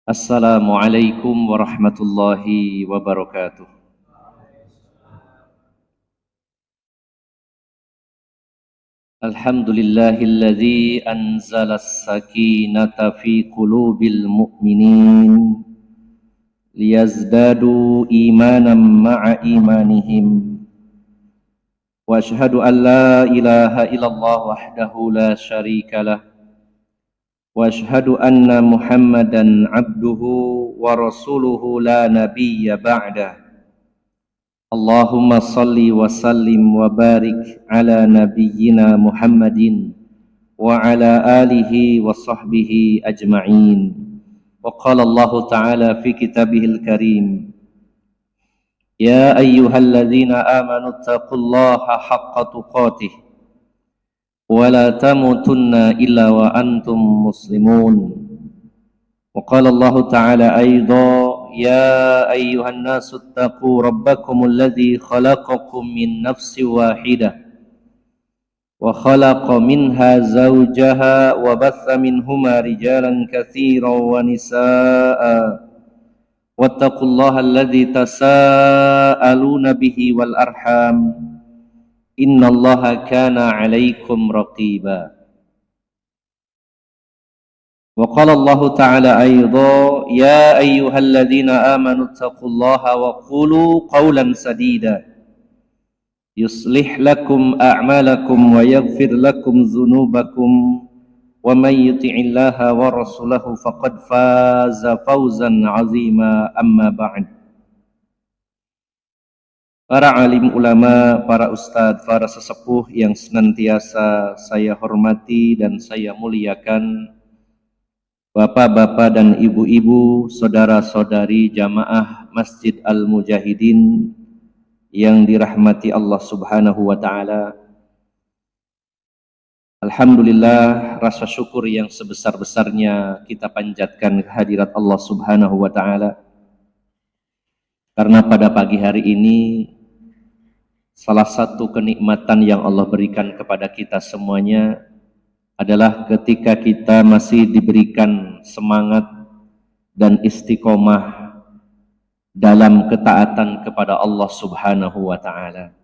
Assalamualaikum warahmatullahi wabarakatuh. Alhamdulillahilladzi anzalas sakinata fi qulubil mu'minin liyazdadu imanan ma'a imanihim wa ashhadu an la ilaha illallah wahdahu la syarikalah wa ashhadu anna Muhammadan abduhu wa rasuluhu la nabiyya ba'dah. Allahumma salli wa sallim wa barik ala nabiyyina Muhammadin wa ala alihi wa sahbihi ajma'in. Wa qala Allah Ta'ala fi kitabihil karim, Ya ayyuhalladzina amanu taqullaha haqqa tuqatih wa la tamutunna illa wa antum muslimun. Wa qala Allah Ta'ala aidan, يا أيها الناس اتقوا ربكم الذي خلقكم من نفس واحدة وخلق منها زوجها وبث منهما رجالا كثيرا ونساء واتقوا الله الذي تساءلون به والأرحام إن الله كان عليكم رقيبا. وقال الله تعالى أيضا يا أيها الذين آمنوا اتقوا الله وقولوا قولا سديدا يصلح لكم أعمالكم ويغفر لكم ذنوبكم ومن يطع الله ورسوله فقد فاز فوزا عظيما. أما بعد. Para alim ulama, para ustadz, para sesepuh yang senantiasa saya hormati dan saya muliakan, Bapak-bapak dan ibu-ibu, saudara-saudari jamaah Masjid Al-Mujahidin yang dirahmati Allah Subhanahu wa Ta'ala. Alhamdulillah, rasa syukur yang sebesar-besarnya kita panjatkan kehadirat Allah Subhanahu wa Ta'ala, karena pada pagi hari ini salah satu kenikmatan yang Allah berikan kepada kita semuanya adalah ketika kita masih diberikan semangat dan istiqomah dalam ketaatan kepada Allah Subhanahu wa Ta'ala.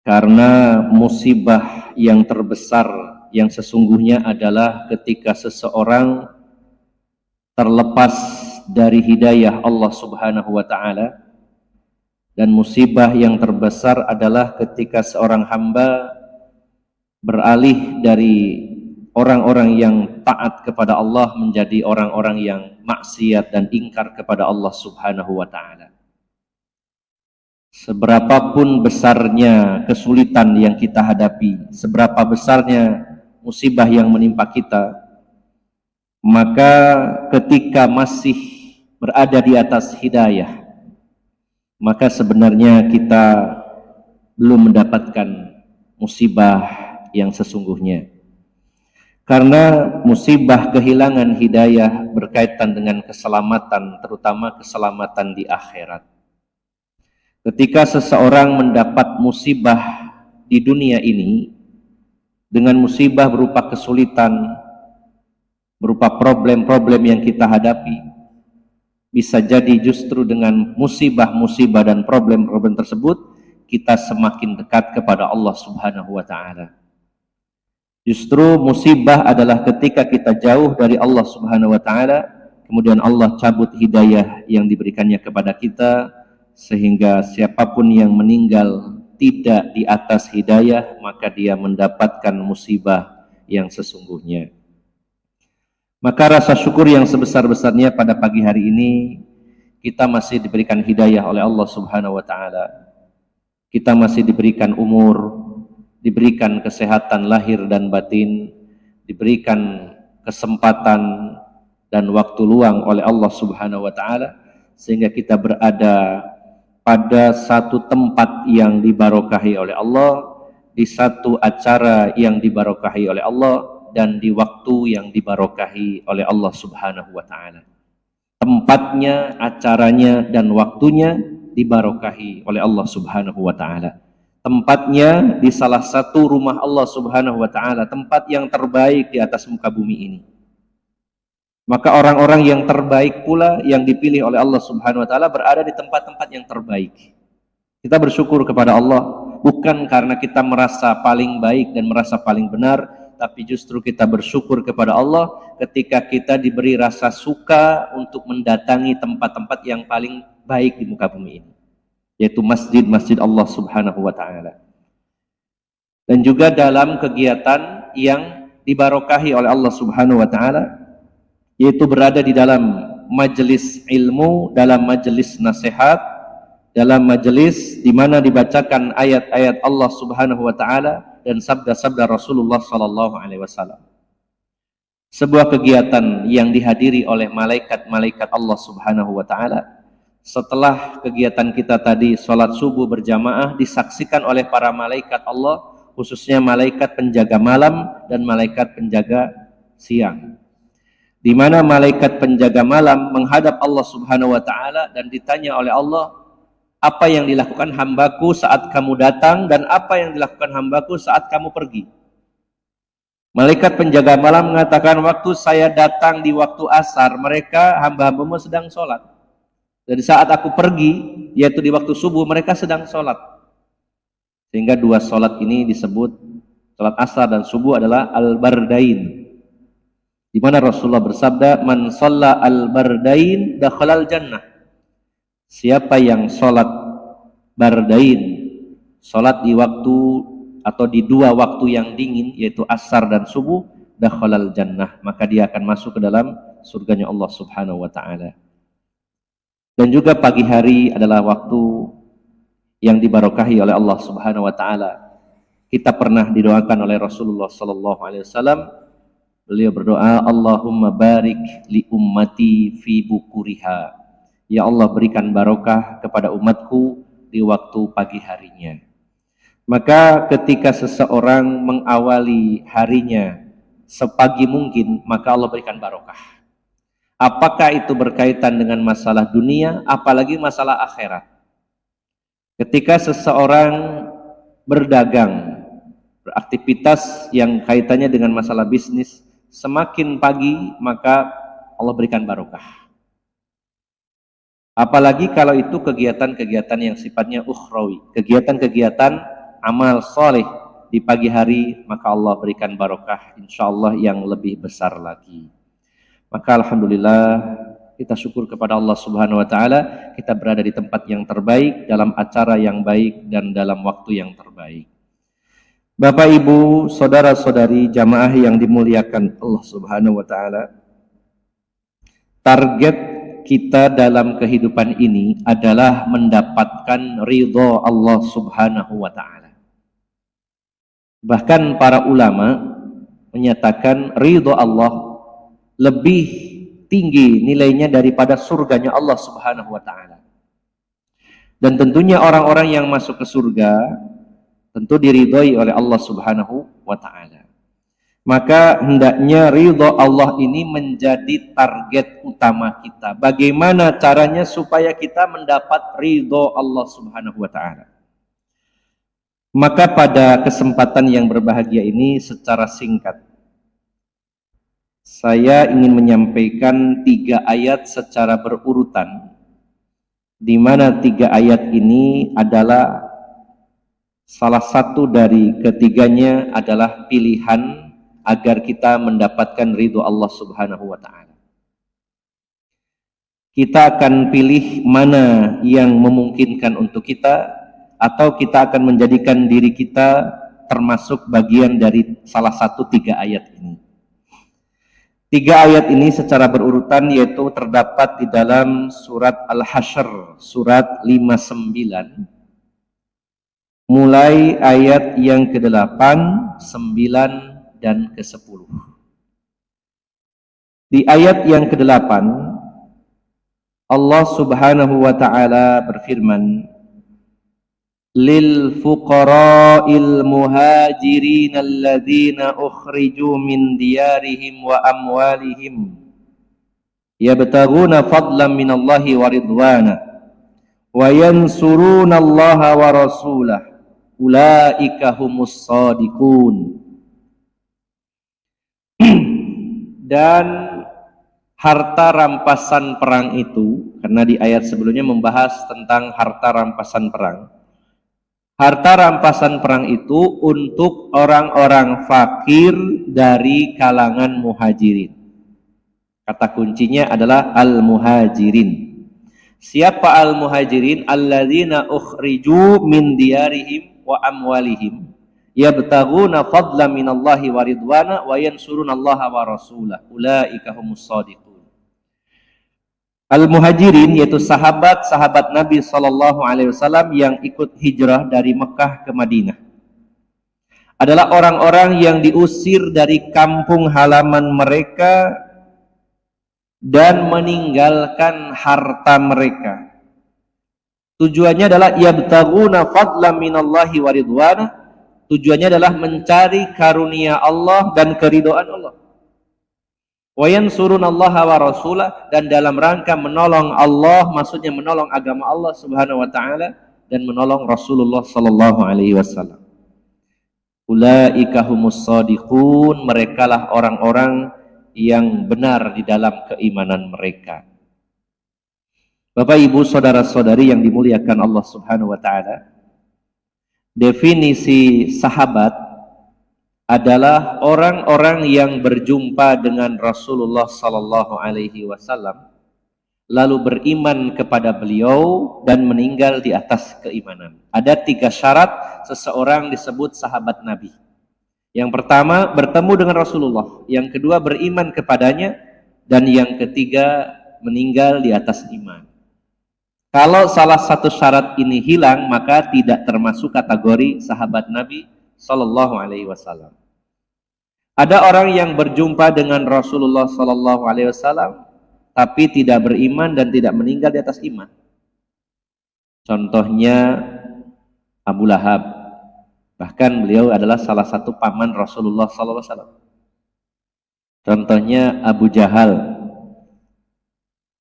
Karena musibah yang terbesar yang sesungguhnya adalah ketika seseorang terlepas dari hidayah Allah Subhanahu wa Ta'ala, dan musibah yang terbesar adalah ketika seorang hamba beralih dari orang-orang yang taat kepada Allah menjadi orang-orang yang maksiat dan ingkar kepada Allah Subhanahu wa Ta'ala. Seberapapun besarnya kesulitan yang kita hadapi, seberapa besarnya musibah yang menimpa kita, maka ketika masih berada di atas hidayah, maka sebenarnya kita belum mendapatkan musibah yang sesungguhnya. Karena musibah kehilangan hidayah berkaitan dengan keselamatan, terutama keselamatan di akhirat. Ketika seseorang mendapat musibah di dunia ini, dengan musibah berupa kesulitan, berupa problem-problem yang kita hadapi, bisa jadi justru dengan musibah-musibah dan problem-problem tersebut kita semakin dekat kepada Allah Subhanahu wa Ta'ala. Justru musibah adalah ketika kita jauh dari Allah Subhanahu wa Ta'ala, kemudian Allah cabut hidayah yang diberikannya kepada kita, sehingga siapapun yang meninggal tidak di atas hidayah, maka dia mendapatkan musibah yang sesungguhnya. Maka rasa syukur yang sebesar-besarnya pada pagi hari ini, kita masih diberikan hidayah oleh Allah Subhanahu wa Ta'ala. Kita masih diberikan umur, diberikan kesehatan lahir dan batin, diberikan kesempatan dan waktu luang oleh Allah Subhanahu wa Ta'ala, sehingga kita berada pada satu tempat yang dibarokahi oleh Allah, di satu acara yang dibarokahi oleh Allah, dan di waktu yang dibarokahi oleh Allah Subhanahu wa Ta'ala. Tempatnya, acaranya, dan waktunya dibarokahi oleh Allah Subhanahu wa Ta'ala. Tempatnya di salah satu rumah Allah Subhanahu wa Ta'ala, tempat yang terbaik di atas muka bumi ini. Maka orang-orang yang terbaik pula yang dipilih oleh Allah Subhanahu wa taala berada di tempat-tempat yang terbaik. Kita bersyukur kepada Allah bukan karena kita merasa paling baik dan merasa paling benar, tapi justru kita bersyukur kepada Allah ketika kita diberi rasa suka untuk mendatangi tempat-tempat yang paling baik di muka bumi ini, yaitu masjid-masjid Allah Subhanahu wa taala. Dan juga dalam kegiatan yang dibarokahi oleh Allah Subhanahu wa taala, yaitu berada di dalam majelis ilmu, dalam majelis nasihat, dalam majelis di mana dibacakan ayat-ayat Allah Subhanahu wa taala dan sabda-sabda Rasulullah sallallahu alaihi wasallam. Sebuah kegiatan yang dihadiri oleh malaikat-malaikat Allah Subhanahu wa taala. Setelah kegiatan kita tadi salat subuh berjamaah disaksikan oleh para malaikat Allah, khususnya malaikat penjaga malam dan malaikat penjaga siang. Di mana malaikat penjaga malam menghadap Allah Subhanahu wa taala dan ditanya oleh Allah, apa yang dilakukan hambaku saat kamu datang dan apa yang dilakukan hambaku saat kamu pergi? Malaikat penjaga malam mengatakan, waktu saya datang di waktu asar, mereka hamba-hambamu sedang sholat. Dan saat aku pergi, yaitu di waktu subuh, mereka sedang sholat. Sehingga dua sholat ini disebut, sholat asar dan subuh adalah al-bardain. Di mana Rasulullah bersabda, man shalla al-bardain dakhalal jannah. Siapa yang sholat bardain, sholat di waktu atau di dua waktu yang dingin, yaitu asar dan subuh, dakhalal jannah, maka dia akan masuk ke dalam surganya Allah Subhanahu wa taala. Dan juga pagi hari adalah waktu yang dibarokahi oleh Allah Subhanahu wa taala. Kita pernah didoakan oleh Rasulullah sallallahu alaihi wasallam. Beliau berdoa, Allahumma barik li ummati fi bukuriha. Ya Allah, berikan barokah kepada umatku di waktu pagi harinya. Maka ketika seseorang mengawali harinya sepagi mungkin, maka Allah berikan barokah. Apakah itu berkaitan dengan masalah dunia, apalagi masalah akhirat. Ketika seseorang berdagang, beraktivitas yang kaitannya dengan masalah bisnis, semakin pagi maka Allah berikan barokah. Apalagi kalau itu kegiatan-kegiatan yang sifatnya ukhrawi, kegiatan-kegiatan amal soleh di pagi hari, maka Allah berikan barokah insyaallah yang lebih besar lagi. Maka alhamdulillah kita syukur kepada Allah Subhanahu wa taala, kita berada di tempat yang terbaik, dalam acara yang baik dan dalam waktu yang terbaik. Bapak, Ibu, saudara-saudari jamaah yang dimuliakan Allah Subhanahu wa taala, target kita dalam kehidupan ini adalah mendapatkan ridha Allah Subhanahu wa taala. Bahkan para ulama menyatakan ridha Allah lebih tinggi nilainya daripada surganya Allah Subhanahu wa taala. Dan tentunya orang-orang yang masuk ke surga tentu diridhoi oleh Allah Subhanahu wa taala. Maka hendaknya ridha Allah ini menjadi target utama kita. Bagaimana caranya supaya kita mendapat ridha Allah Subhanahu wa taala? Maka pada kesempatan yang berbahagia ini secara singkat saya ingin menyampaikan 3 ayat secara berurutan, di mana 3 ayat ini adalah salah satu dari ketiganya adalah pilihan agar kita mendapatkan ridho Allah Subhanahu wa taala. Kita akan pilih mana yang memungkinkan untuk kita, atau kita akan menjadikan diri kita termasuk bagian dari salah satu 3 ayat ini. 3 ayat ini secara berurutan yaitu terdapat di dalam surat Al-Hasyr, surat 59. Mulai ayat yang ke-8, 9, dan ke-10. Di ayat yang ke-8, Allah Subhanahu wa ta'ala berfirman, lil fuqara'il muhajirin alladzina ukhriju min diyarihim wa amwalihim yabtaghuna fadlan minallahi wa ridwana wa yansuruna allaha wa rasulah ulaika humus shadiqun. Dan harta rampasan perang itu, karena di ayat sebelumnya membahas tentang harta rampasan perang. Harta rampasan perang itu untuk orang-orang fakir dari kalangan muhajirin. Kata kuncinya adalah al-muhajirin. Siapa al-muhajirin? Alladzina ukhriju min diyarihim wa amwalihim yabtaguna fadlan minallahi wa ridwana wa yansurunallaha wa rasulah. Ulaika humus shadiqun. Al-Muhajirin yaitu sahabat-sahabat Nabi Shallallahu Alaihi Wasallam yang ikut hijrah dari Mekah ke Madinah. Adalah orang-orang yang diusir dari kampung halaman mereka dan meninggalkan harta mereka. Tujuannya adalah yabtaguna fadlan minallahi wa ridwana. Tujuannya adalah mencari karunia Allah dan keridhaan Allah. Wa yansurunallaha wa rasulah, dan dalam rangka menolong Allah, maksudnya menolong agama Allah Subhanahu wa taala dan menolong Rasulullah sallallahu alaihi wasallam. Ulaika humus shadiqun, merekalah orang-orang yang benar di dalam keimanan mereka. Bapak Ibu saudara-saudari yang dimuliakan Allah Subhanahu wa taala, definisi sahabat adalah orang-orang yang berjumpa dengan Rasulullah sallallahu alaihi wasallam lalu beriman kepada beliau dan meninggal di atas keimanan. Ada 3 syarat seseorang disebut sahabat Nabi. Yang pertama, bertemu dengan Rasulullah. Yang kedua, beriman kepadanya. Dan yang ketiga, meninggal di atas iman. Kalau salah satu syarat ini hilang, maka tidak termasuk kategori sahabat Nabi Sallallahu Alaihi Wasallam. Ada orang yang berjumpa dengan Rasulullah Sallallahu Alaihi Wasallam, tapi tidak beriman dan tidak meninggal di atas iman. Contohnya Abu Lahab. Bahkan beliau adalah salah satu paman Rasulullah Sallallahu Alaihi Wasallam. Contohnya Abu Jahal.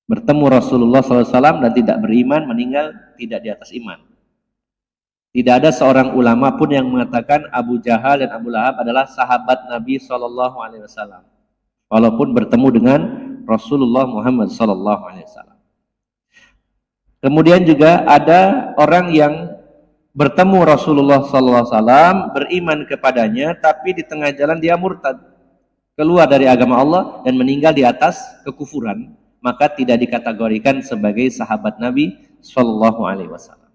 Bertemu Rasulullah SAW dan tidak beriman, meninggal tidak di atas iman. Tidak ada seorang ulama pun yang mengatakan Abu Jahal dan Abu Lahab adalah sahabat Nabi SAW, walaupun bertemu dengan Rasulullah Muhammad SAW. Kemudian juga ada orang yang bertemu Rasulullah SAW, beriman kepadanya, tapi di tengah jalan dia murtad, keluar dari agama Allah dan meninggal di atas kekufuran, maka tidak dikategorikan sebagai sahabat Nabi Shallallahu Alaihi Wasallam.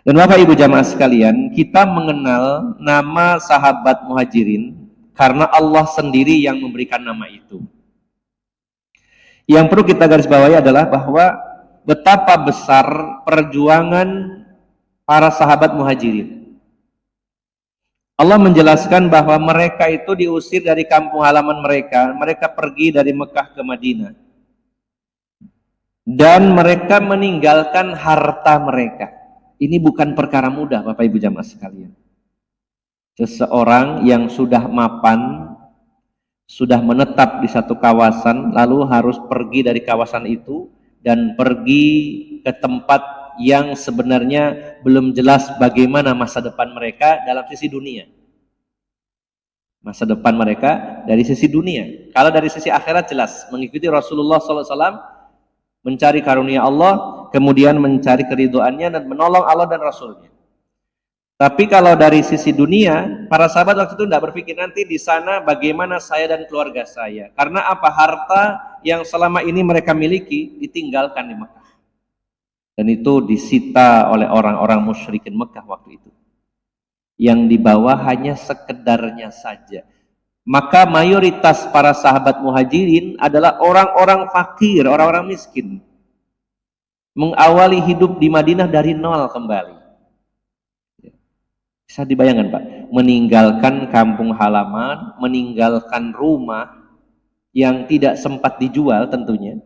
Dan Bapak Ibu jamaah sekalian, kita mengenal nama sahabat Muhajirin karena Allah sendiri yang memberikan nama itu. Yang perlu kita garis bawahi adalah bahwa betapa besar perjuangan para sahabat Muhajirin. Allah menjelaskan bahwa mereka itu diusir dari kampung halaman mereka, mereka pergi dari Mekah ke Madinah. Dan mereka meninggalkan harta mereka. Ini bukan perkara mudah Bapak Ibu jamaah sekalian. Seseorang yang sudah mapan, sudah menetap di satu kawasan, lalu harus pergi dari kawasan itu dan pergi ke tempat yang sebenarnya belum jelas bagaimana masa depan mereka dalam sisi dunia. Masa depan mereka dari sisi dunia. Kalau dari sisi akhirat jelas, mengikuti Rasulullah SAW, mencari karunia Allah, kemudian mencari keridhoannya dan menolong Allah dan Rasulnya. Tapi kalau dari sisi dunia, para sahabat waktu itu tidak berpikir nanti di sana bagaimana saya dan keluarga saya. Karena apa? Harta yang selama ini mereka miliki ditinggalkan di Mekah. Dan itu disita oleh orang-orang musyrikin Mekah waktu itu. Yang dibawa hanya sekedarnya saja. Maka mayoritas para sahabat Muhajirin adalah orang-orang fakir, orang-orang miskin. Mengawali hidup di Madinah dari nol kembali. Bisa dibayangkan Pak, meninggalkan kampung halaman, meninggalkan rumah yang tidak sempat dijual tentunya,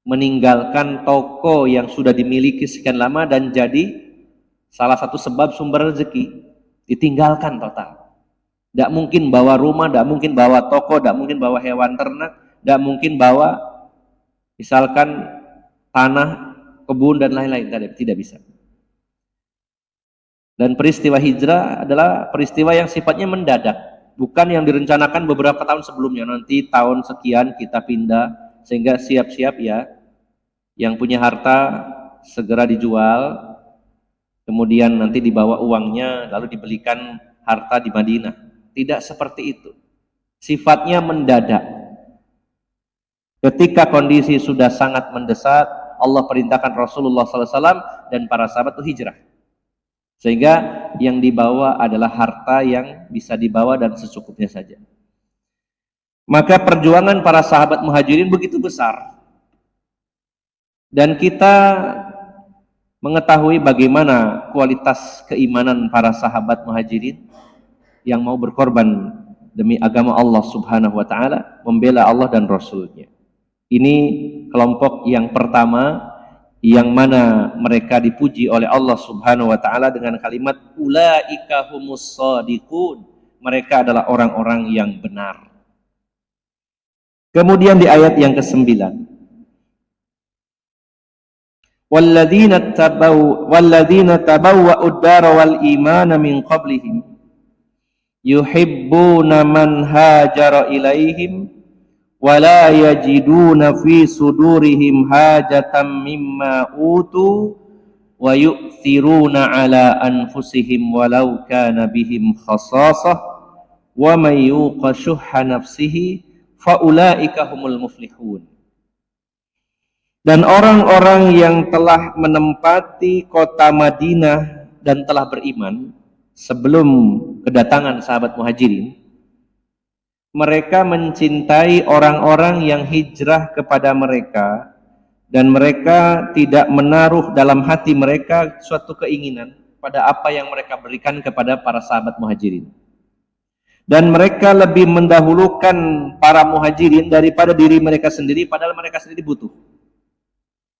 meninggalkan toko yang sudah dimiliki sekian lama dan jadi salah satu sebab sumber rezeki, ditinggalkan total. Tidak mungkin bawa rumah, tidak mungkin bawa toko, tidak mungkin bawa hewan ternak, tidak mungkin bawa misalkan tanah, kebun dan lain-lain, tidak bisa. Dan peristiwa hijrah adalah peristiwa yang sifatnya mendadak. bukan yang direncanakan beberapa tahun sebelumnya, nanti tahun sekian kita pindah, sehingga siap-siap ya, yang punya harta segera dijual, kemudian nanti dibawa uangnya lalu dibelikan harta di Madinah. Tidak seperti itu, sifatnya mendadak. Ketika kondisi sudah sangat mendesak, Allah perintahkan Rasulullah SAW dan para sahabat itu hijrah, sehingga yang dibawa adalah harta yang bisa dibawa dan secukupnya saja. Maka perjuangan para sahabat muhajirin begitu besar, dan kita mengetahui bagaimana kualitas keimanan para sahabat muhajirin yang mau berkorban demi agama Allah Subhanahu wa ta'ala, membela Allah dan Rasulnya. Ini kelompok yang pertama, yang mana mereka dipuji oleh Allah Subhanahu wa ta'ala dengan kalimat ulaika humus shadiqun, mereka adalah orang-orang yang benar. Kemudian di ayat yang ke-9, walladzina tabawwa'u ad-dara wal imana min qablihim yuhibbuna man hajara ilaihim wala yajiduna fi sudurihim hajatan mimma utu wa yu'thiruna ala anfusihim walau kana bihim khasasah wa may yuqa syuhha nafsihi fa ulaika humul muflihun. Dan orang-orang yang telah menempati kota Madinah dan telah beriman sebelum kedatangan sahabat muhajirin, mereka mencintai orang-orang yang hijrah kepada mereka, dan mereka tidak menaruh dalam hati mereka suatu keinginan pada apa yang mereka berikan kepada para sahabat muhajirin. Dan mereka lebih mendahulukan para muhajirin daripada diri mereka sendiri, padahal mereka sendiri butuh.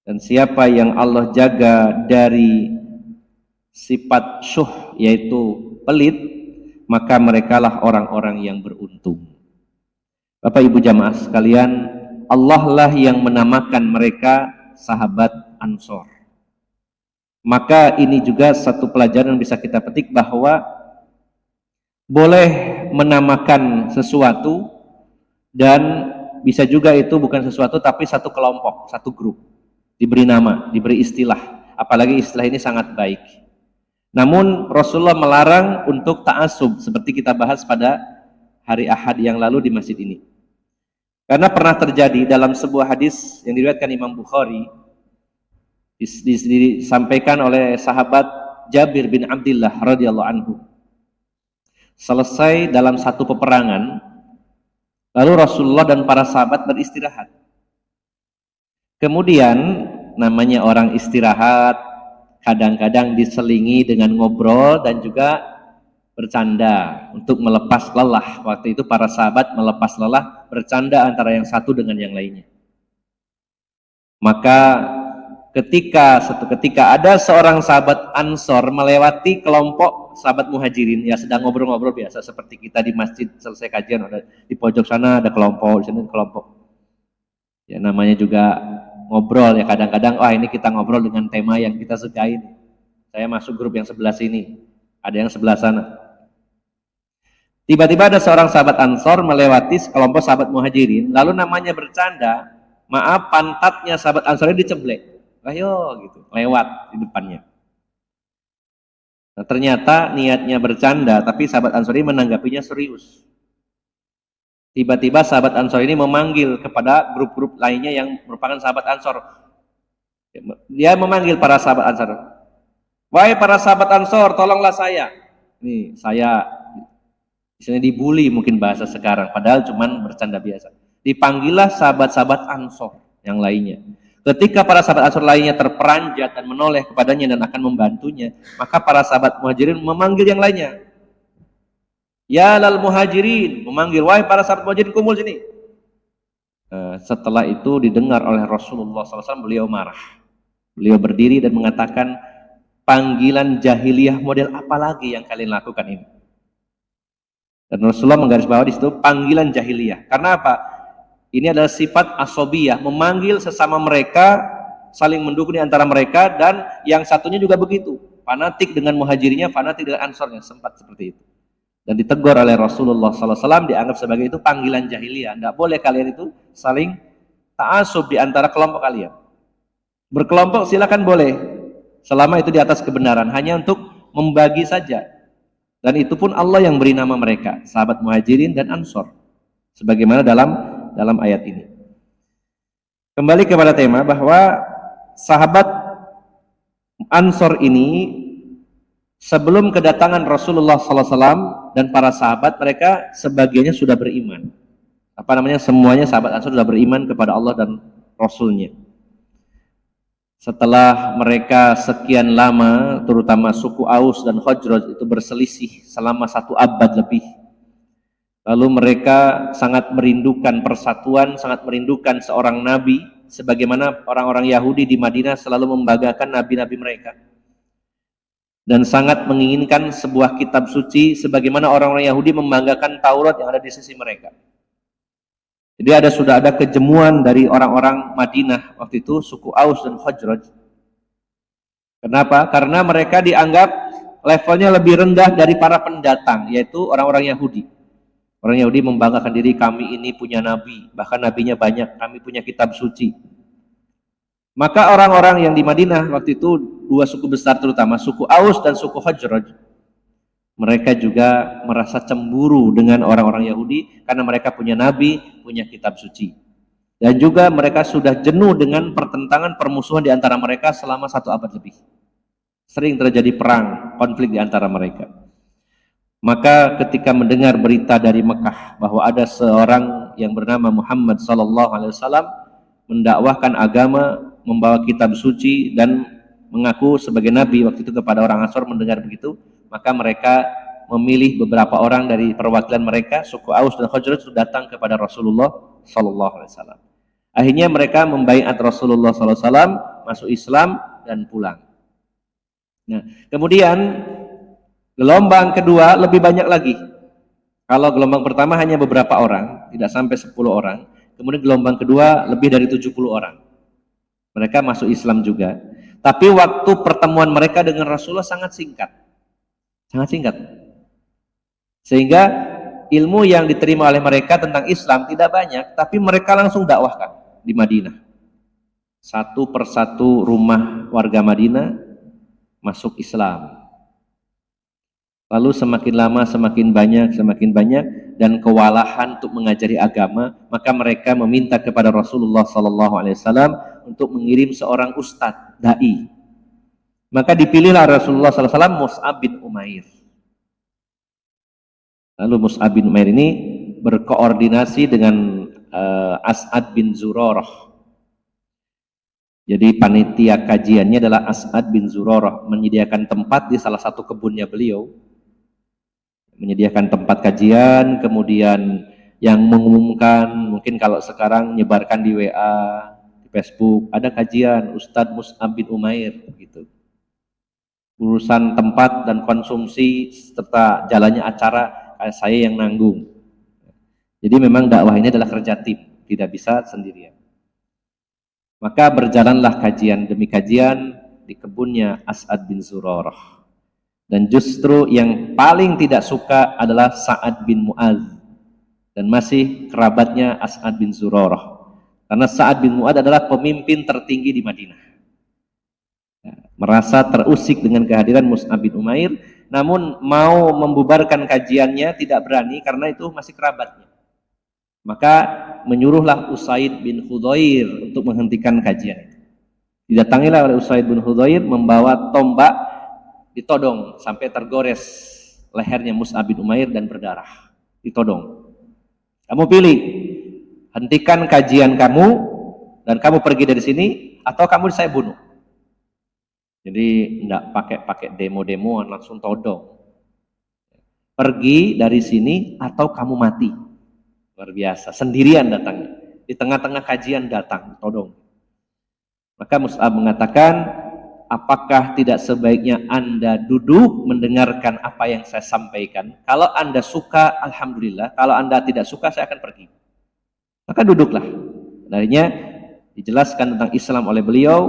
Dan siapa yang Allah jaga dari sifat syuh, yaitu pelit, maka merekalah orang-orang yang beruntung. Bapak Ibu jamaah sekalian, Allah lah yang menamakan mereka sahabat Ansor. Maka ini juga satu pelajaran yang bisa kita petik, bahwa boleh menamakan sesuatu, dan bisa juga itu bukan sesuatu tapi satu kelompok, satu grup, diberi nama, diberi istilah, apalagi istilah ini sangat baik. Namun Rasulullah melarang untuk ta'assub, seperti kita bahas pada hari Ahad yang lalu di masjid ini. Karena pernah terjadi dalam sebuah hadis yang diriwayatkan Imam Bukhari, disampaikan oleh sahabat Jabir bin Abdullah radhiyallahu anhu. Selesai dalam satu peperangan, lalu Rasulullah dan para sahabat beristirahat. Kemudian namanya orang istirahat, kadang-kadang diselingi dengan ngobrol dan juga bercanda untuk melepas lelah. Waktu itu para sahabat melepas lelah, bercanda antara yang satu dengan yang lainnya. Maka suatu ketika ada seorang sahabat Ansor melewati kelompok sahabat muhajirin, ya sedang ngobrol-ngobrol biasa seperti kita di masjid selesai kajian, ada di pojok sana ada kelompok, di sini kelompok. Ya namanya juga ngobrol ya, kadang-kadang ini kita ngobrol dengan tema yang kita sukai. Saya masuk grup yang sebelah sini, ada yang sebelah sana. Tiba-tiba ada seorang sahabat Ansor melewati kelompok sahabat muhajirin, lalu namanya bercanda, maaf pantatnya sahabat Ansor ini diceblek, ayo gitu, lewat di depannya. Nah, ternyata niatnya bercanda, tapi sahabat Ansor ini menanggapinya serius. Tiba-tiba sahabat Ansor ini memanggil kepada grup-grup lainnya yang merupakan sahabat Ansor. Dia memanggil para sahabat Ansor, wahai para sahabat Ansor, tolonglah saya. Nih saya di sini dibully mungkin bahasa sekarang, padahal cuman bercanda biasa. Dipanggillah sahabat-sahabat Ansor yang lainnya. Ketika para sahabat Ansor lainnya terperanjat dan menoleh kepadanya dan akan membantunya, maka para sahabat muhajirin memanggil yang lainnya. Ya lal muhajirin, memanggil, wahai para sahabat muhajirin, kumpul sini. Setelah itu didengar oleh Rasulullah SAW, beliau marah. Beliau berdiri dan mengatakan, panggilan jahiliyah model apa lagi yang kalian lakukan ini? Dan Rasulullah menggarisbawahi di situ panggilan jahiliyah. Karena apa? Ini adalah sifat asobiyah, memanggil sesama mereka, saling mendukung di antara mereka, dan yang satunya juga begitu, fanatik dengan muhajirinya, fanatik dengan ansornya, sempat seperti itu. dan ditegur oleh Rasulullah SAW, dianggap sebagai itu panggilan jahiliyah. Tidak boleh kalian itu saling ta'asub di antara kelompok kalian. Berkelompok silakan boleh, selama itu di atas kebenaran, hanya untuk membagi saja. Dan itu pun Allah yang beri nama mereka, sahabat Muhajirin dan Ansor, sebagaimana dalam ayat ini. Kembali kepada tema bahwa sahabat Ansor ini sebelum kedatangan Rasulullah SAW dan para sahabat, mereka sebagiannya sudah beriman. Semuanya sahabat Ansor sudah beriman kepada Allah dan Rasulnya. Setelah mereka sekian lama, terutama suku Aus dan Khazraj itu berselisih selama 1 abad lebih. Lalu mereka sangat merindukan persatuan, sangat merindukan seorang nabi, sebagaimana orang-orang Yahudi di Madinah selalu membanggakan nabi-nabi mereka. Dan sangat menginginkan sebuah kitab suci, sebagaimana orang-orang Yahudi membanggakan Taurat yang ada di sisi mereka. Jadi sudah ada kejemuan dari orang-orang Madinah waktu itu, suku Aus dan Khazraj. Kenapa? Karena mereka dianggap levelnya lebih rendah dari para pendatang, yaitu orang-orang Yahudi. Orang Yahudi membanggakan diri, kami ini punya nabi, bahkan nabinya banyak, kami punya kitab suci. Maka orang-orang yang di Madinah waktu itu, 2 suku besar terutama, suku Aus dan suku Khazraj, mereka juga merasa cemburu dengan orang-orang Yahudi karena mereka punya nabi, punya kitab suci. Dan juga mereka sudah jenuh dengan pertentangan, permusuhan di antara mereka selama 1 abad lebih. Sering terjadi perang, konflik di antara mereka. Maka ketika mendengar berita dari Mekah bahwa ada seorang yang bernama Muhammad SAW mendakwahkan agama, membawa kitab suci dan mengaku sebagai nabi waktu itu kepada orang Ansor, mendengar begitu, maka mereka memilih beberapa orang dari perwakilan mereka, suku Aus dan Khazraj, itu datang kepada Rasulullah SAW. Akhirnya mereka membaiat Rasulullah SAW, masuk Islam dan pulang. Nah, kemudian gelombang kedua lebih banyak lagi. Kalau gelombang pertama hanya beberapa orang, tidak sampai 10 orang. Kemudian gelombang kedua lebih dari 70 orang. Mereka masuk Islam juga. Tapi waktu pertemuan mereka dengan Rasulullah sangat singkat. Sangat singkat. Sehingga ilmu yang diterima oleh mereka tentang Islam tidak banyak, tapi mereka langsung dakwahkan di Madinah. 1 persatu rumah warga Madinah masuk Islam. Lalu semakin lama semakin banyak, dan kewalahan untuk mengajari agama, maka mereka meminta kepada Rasulullah SAW untuk mengirim seorang ustadz, dai. Maka dipilihlah Rasulullah SAW Mus'ab bin Umair. Lalu Mus'ab bin Umair ini berkoordinasi dengan As'ad bin Zurarah. Jadi panitia kajiannya adalah As'ad bin Zurarah, menyediakan tempat di salah satu kebunnya beliau, menyediakan tempat kajian, kemudian yang mengumumkan, mungkin kalau sekarang nyebarkan di WA, di Facebook, ada kajian Ustadz Mus'ab bin Umair, gitu. Urusan tempat dan konsumsi serta jalannya acara saya yang nanggung. Jadi memang dakwah ini adalah kerja tim, tidak bisa sendirian. Maka berjalanlah kajian demi kajian di kebunnya As'ad bin Zurarah. Dan justru yang paling tidak suka adalah Sa'ad bin Mu'adz, dan masih kerabatnya As'ad bin Zurarah. Karena Sa'ad bin Mu'adz adalah pemimpin tertinggi di Madinah. Merasa terusik dengan kehadiran Mus'ab bin Umair, namun mau membubarkan kajiannya tidak berani karena itu masih kerabatnya. Maka menyuruhlah Usaid bin Hudzair untuk menghentikan kajian itu. Didatangilah oleh Usaid bin Hudzair membawa tombak, ditodong sampai tergores lehernya Mus'ab bin Umair dan berdarah. Ditodong. Kamu pilih, hentikan kajian kamu dan kamu pergi dari sini, atau kamu saya bunuh. Jadi enggak pakai demo-demoan, langsung todong. Pergi dari sini atau kamu mati. Luar biasa, sendirian datang. Di tengah-tengah kajian datang, todong. Maka Mus'ab mengatakan, apakah tidak sebaiknya Anda duduk mendengarkan apa yang saya sampaikan? Kalau Anda suka, alhamdulillah. Kalau Anda tidak suka, saya akan pergi. Maka duduklah. Darinya dijelaskan tentang Islam oleh beliau,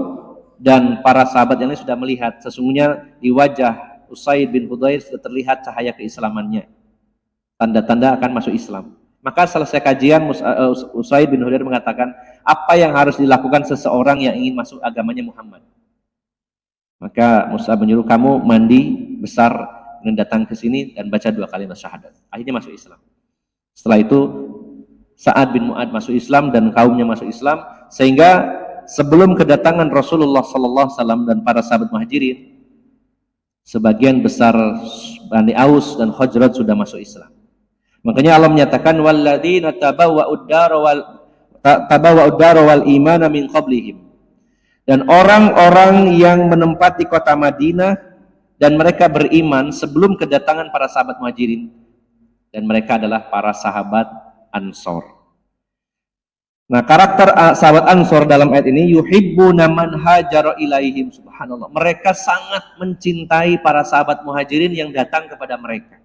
dan para sahabat yang lain sudah melihat sesungguhnya di wajah Usaid bin Hudzair sudah terlihat cahaya keislamannya. tanda-tanda akan masuk Islam. Maka selesai kajian Usaid bin Hudayr mengatakan, apa yang harus dilakukan seseorang yang ingin masuk agamanya Muhammad? Maka Mus'ab menyuruh, kamu mandi besar dan datang ke sini dan baca 2 kalimat syahadat. Akhirnya masuk Islam. Setelah itu Sa'ad bin Mu'ad masuk Islam dan kaumnya masuk Islam, sehingga sebelum kedatangan Rasulullah sallallahu alaihi wasallam dan para sahabat Muhajirin, sebagian besar Bani Aus dan Khazraj sudah masuk Islam. Makanya Allah menyatakan walladzina tabawwa'ud dar wal imana min qablihim. Dan orang-orang yang menempati kota Madinah dan mereka beriman sebelum kedatangan para sahabat Muhajirin, dan mereka adalah para sahabat Ansor. Nah, karakter sahabat Ansor dalam ayat ini, yuhibbuna man hajara ilaihim, subhanallah. Mereka sangat mencintai para sahabat Muhajirin yang datang kepada mereka.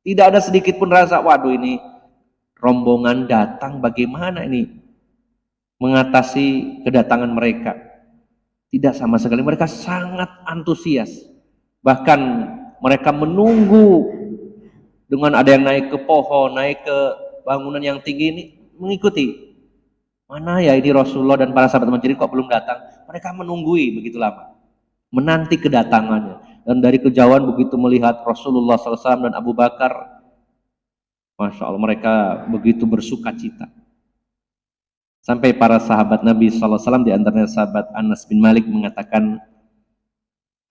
Tidak ada sedikit pun rasa, waduh ini rombongan datang, bagaimana ini mengatasi kedatangan mereka. Tidak sama sekali, mereka sangat antusias. Bahkan mereka menunggu dengan ada yang naik ke pohon, naik ke bangunan yang tinggi ini, mengikuti. Mana ya ini Rasulullah dan para sahabat Muhajirin kok belum datang? Mereka menunggui begitu lama, menanti kedatangannya. Dan dari kejauhan begitu melihat Rasulullah SAW dan Abu Bakar, Masya Allah, mereka begitu bersuka cita. Sampai para sahabat Nabi SAW, di antaranya sahabat Anas bin Malik mengatakan,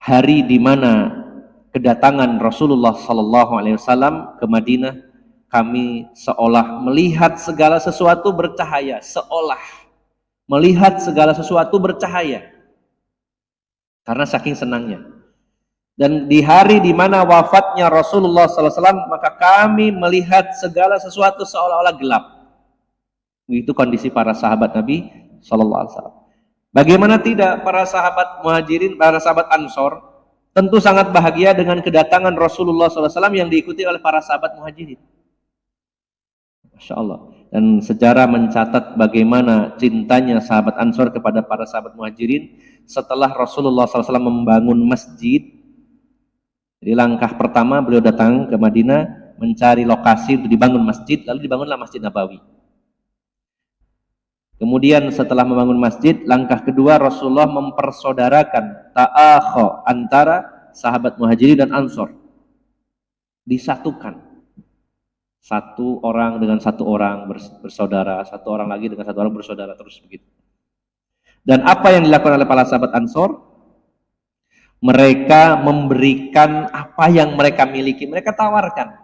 hari di mana kedatangan Rasulullah SAW ke Madinah, kami seolah melihat segala sesuatu bercahaya, seolah melihat segala sesuatu bercahaya, karena saking senangnya. Dan di hari di mana wafatnya Rasulullah SAW, maka kami melihat segala sesuatu seolah-olah gelap. Itu kondisi para sahabat Nabi SAW. Bagaimana tidak para sahabat Muhajirin, para sahabat Ansor, tentu sangat bahagia dengan kedatangan Rasulullah SAW yang diikuti oleh para sahabat Muhajirin. Masya Allah. Dan sejarah mencatat bagaimana cintanya sahabat Ansor kepada para sahabat Muhajirin setelah Rasulullah SAW membangun masjid. Jadi langkah pertama beliau datang ke Madinah mencari lokasi untuk dibangun masjid, lalu dibangunlah Masjid Nabawi. Kemudian setelah membangun masjid, langkah kedua Rasulullah mempersaudarakan ta'akho antara sahabat Muhajirin dan Ansor. Disatukan. Satu orang dengan satu orang bersaudara, satu orang lagi dengan satu orang bersaudara, terus begitu. Dan apa yang dilakukan oleh para sahabat Ansor? Mereka memberikan apa yang mereka miliki, mereka tawarkan.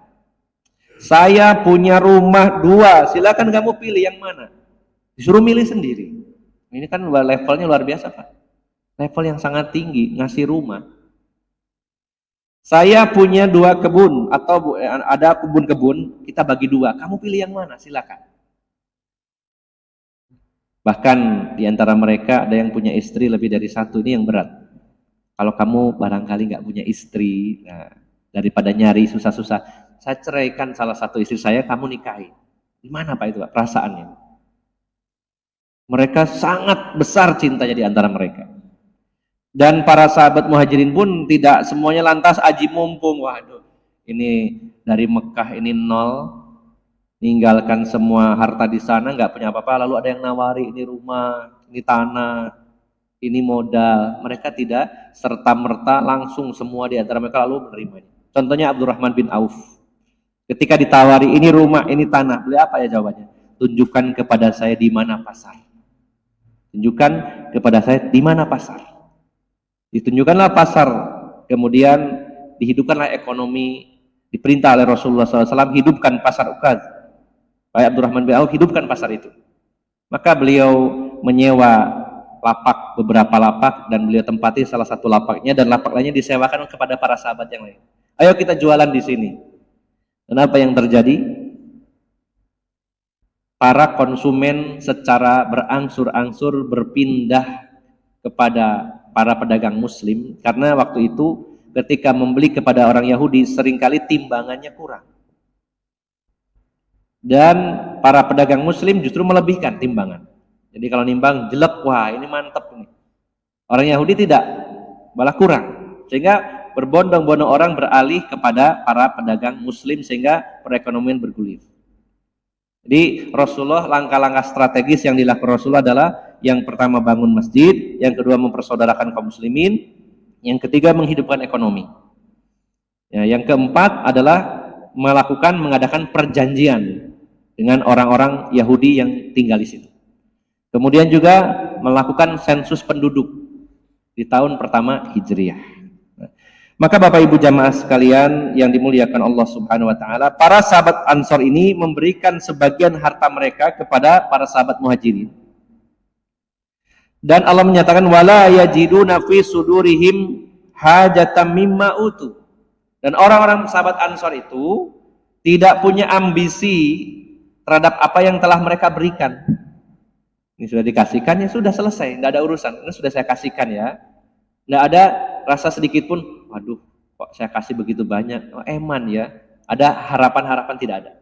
Saya punya rumah 2, silakan kamu pilih yang mana. Disuruh milih sendiri. Ini kan levelnya luar biasa, Pak. Level yang sangat tinggi, ngasih rumah. Saya punya 2 kebun, atau ada kebun-kebun, kita bagi 2. Kamu pilih yang mana, silakan. Bahkan di antara mereka ada yang punya istri lebih dari 1, ini yang berat. Kalau kamu barangkali nggak punya istri, nah, daripada nyari susah-susah, saya ceraikan salah satu istri saya, kamu nikahi. Gimana Pak itu Pak, perasaannya? Mereka sangat besar cintanya di antara mereka. Dan para sahabat Muhajirin pun tidak semuanya lantas aji mumpung. Waduh, ini dari Mekah ini 0, ninggalkan semua harta di sana, nggak punya apa-apa, lalu ada yang nawari ini rumah, ini tanah, ini modal. Mereka tidak serta-merta langsung semua di antara mereka lalu menerimanya. Contohnya Abdurrahman bin Auf. Ketika ditawari ini rumah, ini tanah, beliau apa ya jawabannya? Tunjukkan kepada saya di mana pasar. Tunjukkan kepada saya di mana pasar. Ditunjukkanlah pasar. Kemudian dihidupkanlah ekonomi. Diperintah oleh Rasulullah SAW, hidupkan pasar Ukaz. Baik Abdurrahman bin Auf, hidupkan pasar itu. Maka beliau menyewa lapak, beberapa lapak, dan beliau tempati salah satu lapaknya, dan lapak lainnya disewakan kepada para sahabat yang lain. Ayo kita jualan di sini. Dan apa yang terjadi? Para konsumen secara berangsur-angsur berpindah kepada para pedagang muslim, karena waktu itu ketika membeli kepada orang Yahudi seringkali timbangannya kurang. Dan para pedagang muslim justru melebihkan timbangan. Jadi kalau nimbang jelek, wah ini mantap nih. Orang Yahudi tidak, malah kurang. Sehingga berbondong-bondong orang beralih kepada para pedagang muslim sehingga perekonomian bergulir. Jadi Rasulullah, langkah-langkah strategis yang dilakukan Rasulullah adalah yang pertama bangun masjid, yang kedua mempersaudarakan kaum muslimin, yang ketiga menghidupkan ekonomi. Ya, yang keempat adalah mengadakan perjanjian dengan orang-orang Yahudi yang tinggal di situ. Kemudian juga melakukan sensus penduduk di tahun pertama Hijriah. Maka Bapak Ibu jamaah sekalian yang dimuliakan Allah Subhanahu wa taala, para sahabat Ansor ini memberikan sebagian harta mereka kepada para sahabat Muhajirin. Dan Allah menyatakan wala yajiduna fi sudurihim hajatam mimma utu. Dan orang-orang sahabat Ansor itu tidak punya ambisi terhadap apa yang telah mereka berikan. Ini sudah dikasihkan, ya sudah selesai, tidak ada urusan. Ini sudah saya kasihkan ya. Tidak ada rasa sedikit pun, waduh, kok saya kasih begitu banyak, oh, eman ya. Ada harapan-harapan, tidak ada.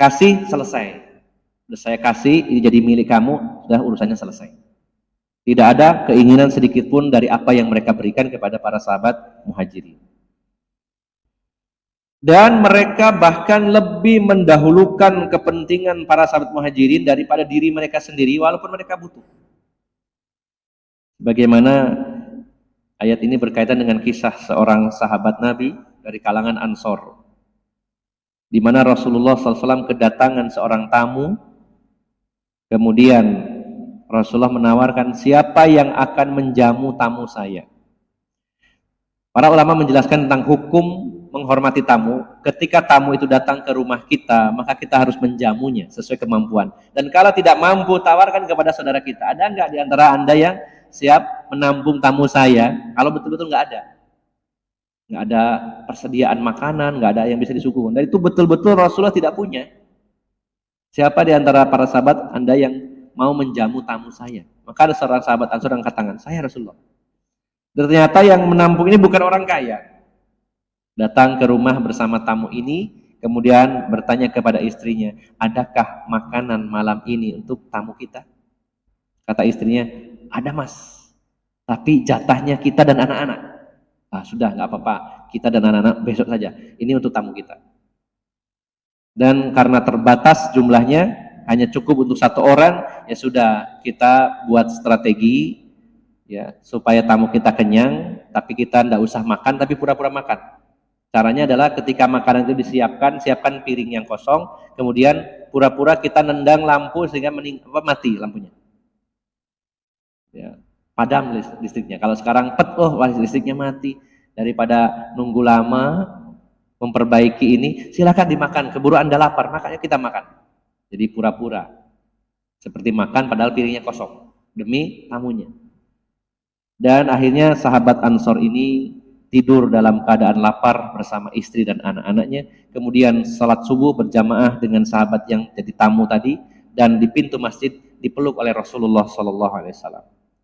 Kasih, selesai. Sudah saya kasih, ini jadi milik kamu, sudah urusannya selesai. Tidak ada keinginan sedikit pun dari apa yang mereka berikan kepada para sahabat Muhajirin. Dan mereka bahkan lebih mendahulukan kepentingan para sahabat Muhajirin daripada diri mereka sendiri, walaupun mereka butuh. Bagaimana ayat ini berkaitan dengan kisah seorang sahabat Nabi dari kalangan Ansor, di mana Rasulullah SAW kedatangan seorang tamu, kemudian Rasulullah menawarkan, siapa yang akan menjamu tamu saya? Para ulama menjelaskan tentang hukum menghormati tamu. Ketika tamu itu datang ke rumah kita, maka kita harus menjamunya sesuai kemampuan. Dan kalau tidak mampu, tawarkan kepada saudara kita. Ada nggak di antara Anda yang siap menampung tamu saya? Kalau betul-betul nggak ada persediaan makanan, nggak ada yang bisa disuguhkan. Dan itu betul-betul Rasulullah tidak punya. Siapa di antara para sahabat Anda yang mau menjamu tamu saya? Maka ada seorang sahabat Ansor yang angkat tangan, saya Rasulullah. Dan ternyata yang menampung ini bukan orang kaya. Datang ke rumah bersama tamu ini, kemudian bertanya kepada istrinya, adakah makanan malam ini untuk tamu kita? Kata istrinya, ada mas, tapi jatahnya kita dan anak-anak. Ah, sudah, nggak apa-apa, kita dan anak-anak besok saja, ini untuk tamu kita. Dan karena terbatas jumlahnya, hanya cukup untuk satu orang, ya sudah, kita buat strategi ya supaya tamu kita kenyang, tapi kita tidak usah makan, tapi pura-pura makan. Caranya adalah ketika makanan itu disiapkan, siapkan piring yang kosong, kemudian pura-pura kita nendang lampu sehingga mati lampunya. Ya, padam listriknya. Kalau sekarang listriknya mati, daripada nunggu lama memperbaiki ini, silakan dimakan. Keburu Anda lapar, makanya kita makan. Jadi pura-pura seperti makan padahal piringnya kosong demi tamunya. Dan akhirnya sahabat Ansor ini tidur dalam keadaan lapar bersama istri dan anak-anaknya. Kemudian salat subuh berjamaah dengan sahabat yang jadi tamu tadi, dan di pintu masjid dipeluk oleh Rasulullah SAW.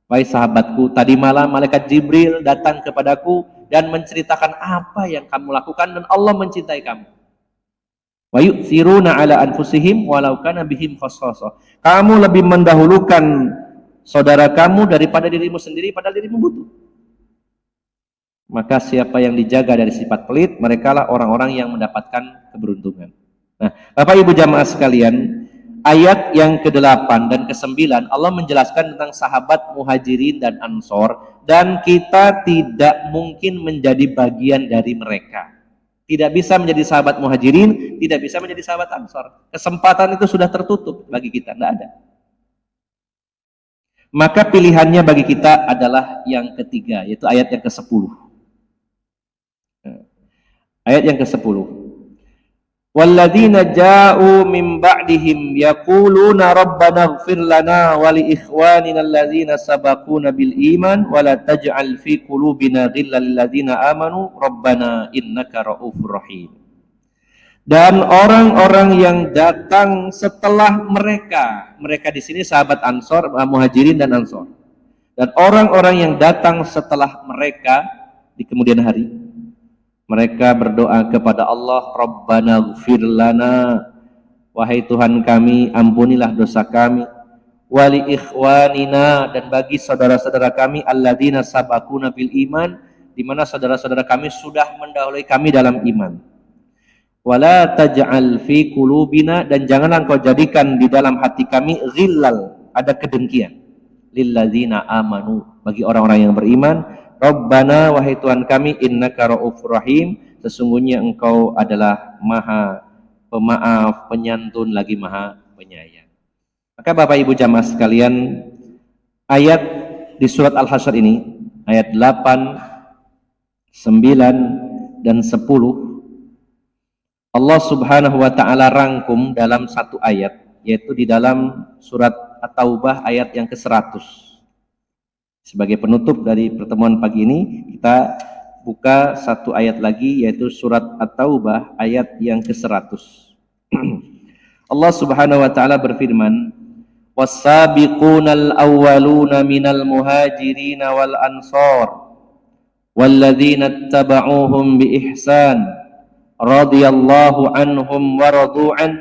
Wahai sahabatku, tadi malam malaikat Jibril datang kepadaku dan menceritakan apa yang kamu lakukan dan Allah mencintai kamu. Wa yu'thiruna ala anfusihim walau kana bihim khassasah. Kamu lebih mendahulukan saudara kamu daripada dirimu sendiri padahal dirimu butuh. Maka siapa yang dijaga dari sifat pelit, merekalah orang-orang yang mendapatkan keberuntungan. Nah, Bapak Ibu jamaah sekalian, ayat yang ke-8 dan ke-9 Allah menjelaskan tentang sahabat Muhajirin dan Ansor, dan kita tidak mungkin menjadi bagian dari mereka. Tidak bisa menjadi sahabat Muhajirin, tidak bisa menjadi sahabat Ansor. Kesempatan itu sudah tertutup bagi kita, tidak ada. Maka pilihannya bagi kita adalah yang ketiga, yaitu ayat yang ke-10. Ayat yang ke-10. Walladzina ja'u min ba'dihim yaquluna rabbana ighfir lana wa li ikhwanina alladzina sabaquna bil iman wa la taj'al fi qulubina ghillan lil ladzina amanu rabbana innaka ra'ufur rahim. Dan orang-orang yang datang setelah mereka di sini sahabat Ansor, Muhajirin dan Ansor. Dan orang-orang yang datang setelah mereka di kemudian hari, mereka berdoa kepada Allah, Rabbana ighfir lana, wahai Tuhan kami, ampunilah dosa kami, wali ikhwanina, dan bagi saudara-saudara kami, alladzina sabaquna bil iman, di mana saudara-saudara kami sudah mendahului kami dalam iman. Wala taj'al fi qulubina, dan janganlah engkau jadikan di dalam hati kami ghillal, ada kedengkian, lilladzina amanu, bagi orang-orang yang beriman. Rabbana, wahai Tuhan kami, innaka raufur rahim, sesungguhnya engkau adalah maha pemaaf, penyantun, lagi maha penyayang. Maka Bapak Ibu jamaah sekalian, ayat di surat Al-Hasyr ini, ayat 8, 9, dan 10, Allah Subhanahu wa ta'ala rangkum dalam satu ayat, yaitu di dalam surat At-Taubah ayat yang ke-100. Sebagai penutup dari pertemuan pagi ini, kita buka satu ayat lagi, yaitu surat At-Taubah ayat yang ke-100. Allah Subhanahu wa ta'ala berfirman, was-sabiqunal awwaluna minal muhajirin wal ansar walladzina ittaba'uuhum bi ihsan radhiyallahu anhum wa radu'an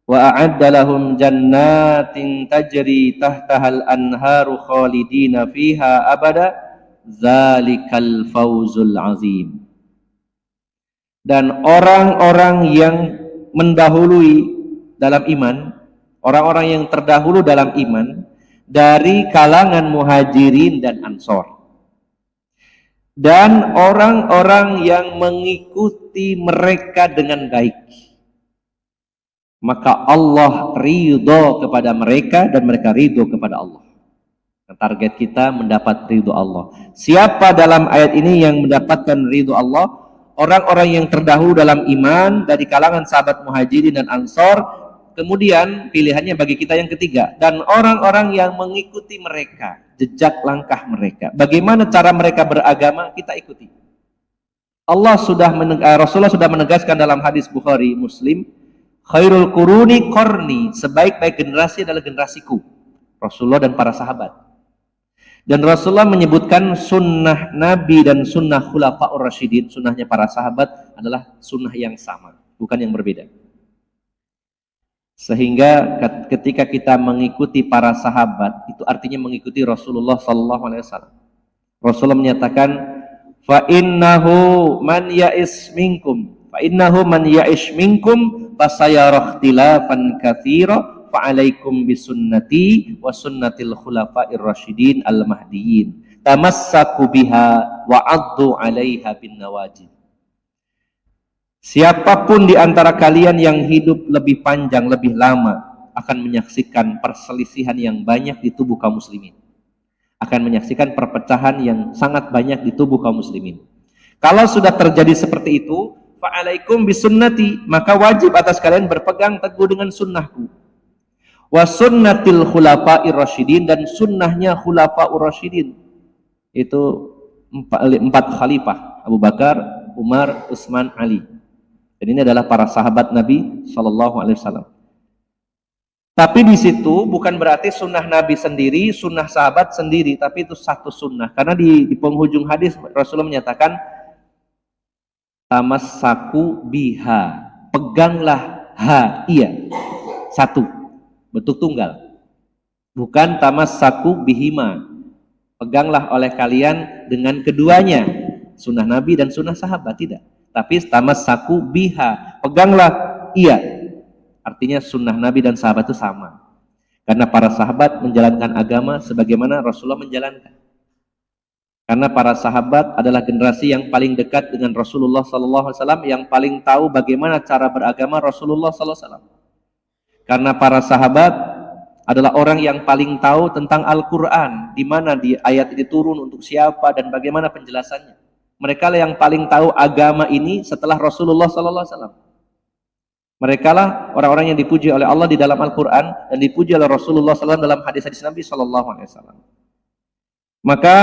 wa a'adda lahum jannatin tajri tahtahal anharu khalidina fiha abada zalikal fawzul azim. Dan orang-orang yang mendahului dalam iman, orang-orang yang terdahulu dalam iman dari kalangan muhajirin dan ansor, dan orang-orang yang mengikuti mereka dengan baik, maka Allah ridho kepada mereka dan mereka ridho kepada Allah. Target kita mendapat ridho Allah. Siapa dalam ayat ini yang mendapatkan ridho Allah? Orang-orang yang terdahulu dalam iman dari kalangan sahabat muhajirin dan ansor. Kemudian pilihannya bagi kita yang ketiga, dan orang-orang yang mengikuti mereka, jejak langkah mereka. Bagaimana cara mereka beragama, kita ikuti. Rasulullah sudah menegaskan dalam hadis Bukhari Muslim, khairul quruni qarni, sebaik-baik generasi adalah generasiku, Rasulullah dan para sahabat. Dan Rasulullah menyebutkan sunnah Nabi dan sunnah khulafaur rasyidin, sunnahnya para sahabat adalah sunnah yang sama, bukan yang berbeda. Sehingga ketika kita mengikuti para sahabat, itu artinya mengikuti Rasulullah SAW. Rasulullah menyatakan, fa innahu man ya'ish minkum fasayara ikhtilafan katsira fa alaikum bisunnati wa sunnatil khulafa'ir rasyidin al mahdiyyin tamassaku biha wa 'addu 'alaiha bin nawajid. Siapapun di antara kalian yang hidup lebih panjang, lebih lama, akan menyaksikan perselisihan yang banyak di tubuh kaum muslimin. Akan menyaksikan perpecahan yang sangat banyak di tubuh kaum muslimin. Kalau sudah terjadi seperti itu, fa'alaikum bisunnati, maka wajib atas kalian berpegang teguh dengan sunnahku. Wa sunnatil khulafa'ir rasyidin, dan sunnahnya khulafa'ur rasyidin. Itu empat khalifah, Abu Bakar, Umar, Utsman, Ali. Dan ini adalah para sahabat Nabi Shallallahu Alaihi Wasallam. Tapi di situ bukan berarti sunnah Nabi sendiri, sunnah sahabat sendiri, tapi itu satu sunnah. Karena di penghujung hadis Rasulullah menyatakan, tamassaku biha, peganglah iya, satu, bentuk tunggal. Bukan tamassaku bihima, peganglah oleh kalian dengan keduanya, sunnah Nabi dan sunnah sahabat, tidak. Tapi tamassaku biha, peganglah iya, artinya sunnah Nabi dan sahabat itu sama. Karena para sahabat menjalankan agama sebagaimana Rasulullah menjalankan. Karena para sahabat adalah generasi yang paling dekat dengan Rasulullah SAW, yang paling tahu bagaimana cara beragama Rasulullah SAW. Karena para sahabat adalah orang yang paling tahu tentang Al-Quran, di mana di ayat ini turun untuk siapa dan bagaimana penjelasannya. Mereka lah yang paling tahu agama ini setelah Rasulullah SAW. Mereka lah orang-orang yang dipuji oleh Allah di dalam Al-Quran dan dipuji oleh Rasulullah SAW dalam hadis-hadis Nabi SAW. Maka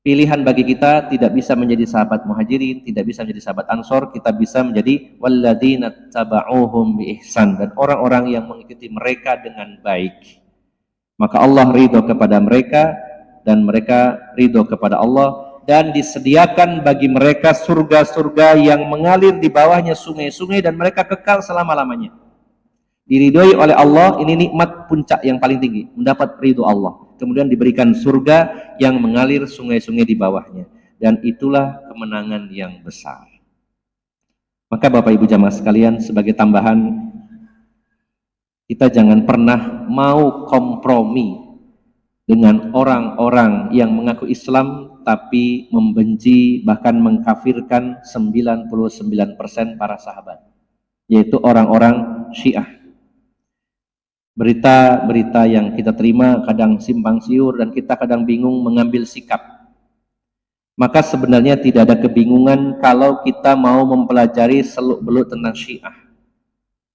pilihan bagi kita tidak bisa menjadi sahabat muhajirin, tidak bisa menjadi sahabat ansor, kita bisa menjadi walladzina taba'uhum bi ihsan, dan orang-orang yang mengikuti mereka dengan baik. Maka Allah ridho kepada mereka dan mereka ridho kepada Allah. Dan disediakan bagi mereka surga-surga yang mengalir di bawahnya sungai-sungai dan mereka kekal selama-lamanya. Diridhoi oleh Allah, ini nikmat puncak yang paling tinggi, mendapat ridho Allah. kemudian diberikan surga yang mengalir sungai-sungai di bawahnya, dan itulah kemenangan yang besar. Maka Bapak Ibu jamaah sekalian, sebagai tambahan, kita jangan pernah mau kompromi dengan orang-orang yang mengaku Islam tapi membenci bahkan mengkafirkan 99% para sahabat, yaitu orang-orang Syiah. Berita-berita yang kita terima kadang simpang siur dan kita kadang bingung mengambil sikap. Maka sebenarnya tidak ada kebingungan kalau kita mau mempelajari seluk-beluk tentang Syiah.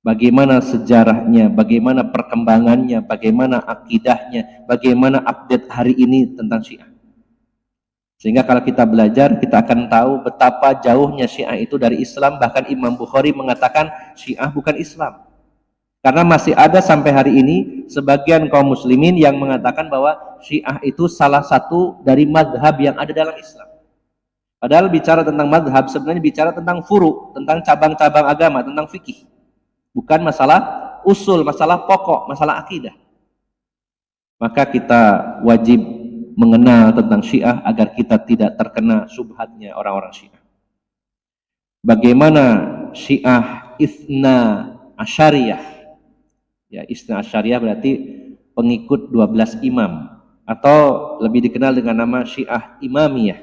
Bagaimana sejarahnya, bagaimana perkembangannya, bagaimana akidahnya, bagaimana update hari ini tentang Syiah. Sehingga kalau kita belajar, kita akan tahu betapa jauhnya Syiah itu dari Islam. Bahkan Imam Bukhari mengatakan Syiah bukan Islam. Karena masih ada sampai hari ini sebagian kaum muslimin yang mengatakan bahwa Syiah itu salah satu dari madhab yang ada dalam Islam. Padahal bicara tentang madhab sebenarnya bicara tentang furu, tentang cabang-cabang agama, tentang fikih. Bukan masalah usul, masalah pokok, masalah akidah. Maka kita wajib mengenal tentang Syiah agar kita tidak terkena syubhatnya orang-orang Syiah. Bagaimana Syiah Itsna Asyariyah? Ya, Itsna Asyariyah berarti pengikut 12 imam, atau lebih dikenal dengan nama Syiah Imamiyah,